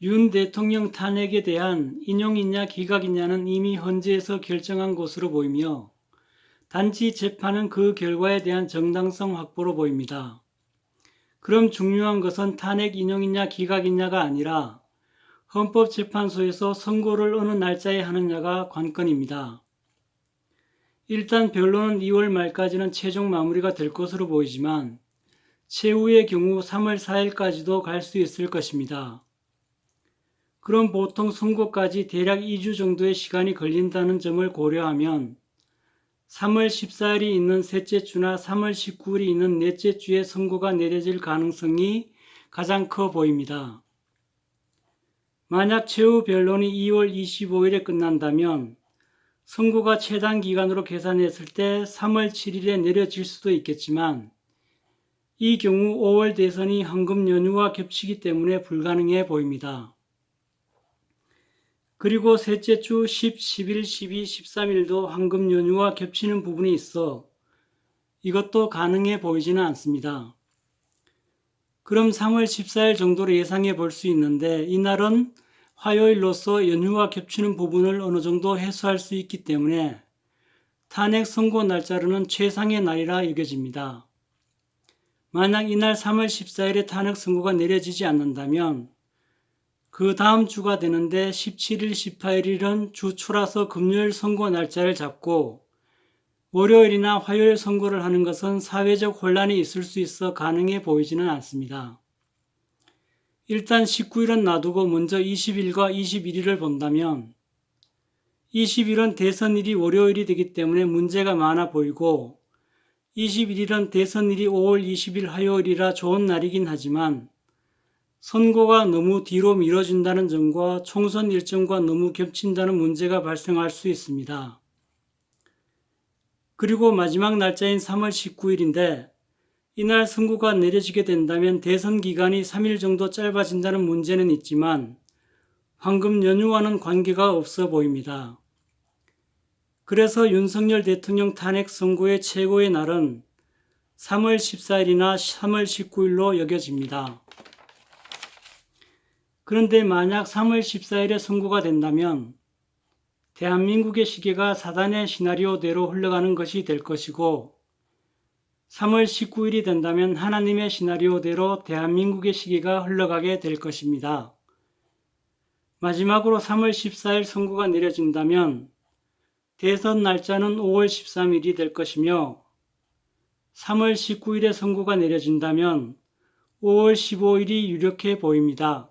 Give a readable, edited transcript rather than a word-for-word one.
윤 대통령 탄핵에 대한 인용이냐 기각이냐는 이미 헌재에서 결정한 것으로 보이며 단지 재판은 그 결과에 대한 정당성 확보로 보입니다. 그럼 중요한 것은 탄핵 인용이냐 기각이냐가 아니라 헌법재판소에서 선고를 어느 날짜에 하느냐가 관건입니다. 일단 변론은 2월 말까지는 최종 마무리가 될 것으로 보이지만 최후의 경우 3월 4일까지도 갈 수 있을 것입니다. 그럼 보통 선고까지 대략 2주 정도의 시간이 걸린다는 점을 고려하면 3월 14일이 있는 셋째 주나 3월 19일이 있는 넷째 주에 선고가 내려질 가능성이 가장 커 보입니다. 만약 최후 변론이 2월 25일에 끝난다면 선고가 최단 기간으로 계산했을 때 3월 7일에 내려질 수도 있겠지만 이 경우 5월 대선이 황금 연휴와 겹치기 때문에 불가능해 보입니다. 그리고 셋째 주 10, 11, 12, 13일도 황금 연휴와 겹치는 부분이 있어 이것도 가능해 보이지는 않습니다. 그럼 3월 14일 정도로 예상해 볼 수 있는데 이날은 화요일로서 연휴와 겹치는 부분을 어느 정도 해소할 수 있기 때문에 탄핵 선고 날짜로는 최상의 날이라 여겨집니다. 만약 이날 3월 14일에 탄핵 선고가 내려지지 않는다면 그 다음 주가 되는데 17일, 18일은 주 초라서 금요일 선고 날짜를 잡고 월요일이나 화요일 선고를 하는 것은 사회적 혼란이 있을 수 있어 가능해 보이지는 않습니다. 일단 19일은 놔두고 먼저 20일과 21일을 본다면 20일은 대선일이 월요일이 되기 때문에 문제가 많아 보이고 21일은 대선일이 5월 20일 화요일이라 좋은 날이긴 하지만 선고가 너무 뒤로 미뤄진다는 점과 총선 일정과 너무 겹친다는 문제가 발생할 수 있습니다. 그리고 마지막 날짜인 3월 19일인데 이날 선고가 내려지게 된다면 대선 기간이 3일 정도 짧아진다는 문제는 있지만 황금 연휴와는 관계가 없어 보입니다. 그래서 윤석열 대통령 탄핵 선고의 최고의 날은 3월 14일이나 3월 19일로 여겨집니다. 그런데 만약 3월 14일에 선고가 된다면 대한민국의 시계가 사단의 시나리오대로 흘러가는 것이 될 것이고 3월 19일이 된다면 하나님의 시나리오대로 대한민국의 시계가 흘러가게 될 것입니다. 마지막으로 3월 14일 선고가 내려진다면 대선 날짜는 5월 13일이 될 것이며 3월 19일에 선고가 내려진다면 5월 15일이 유력해 보입니다.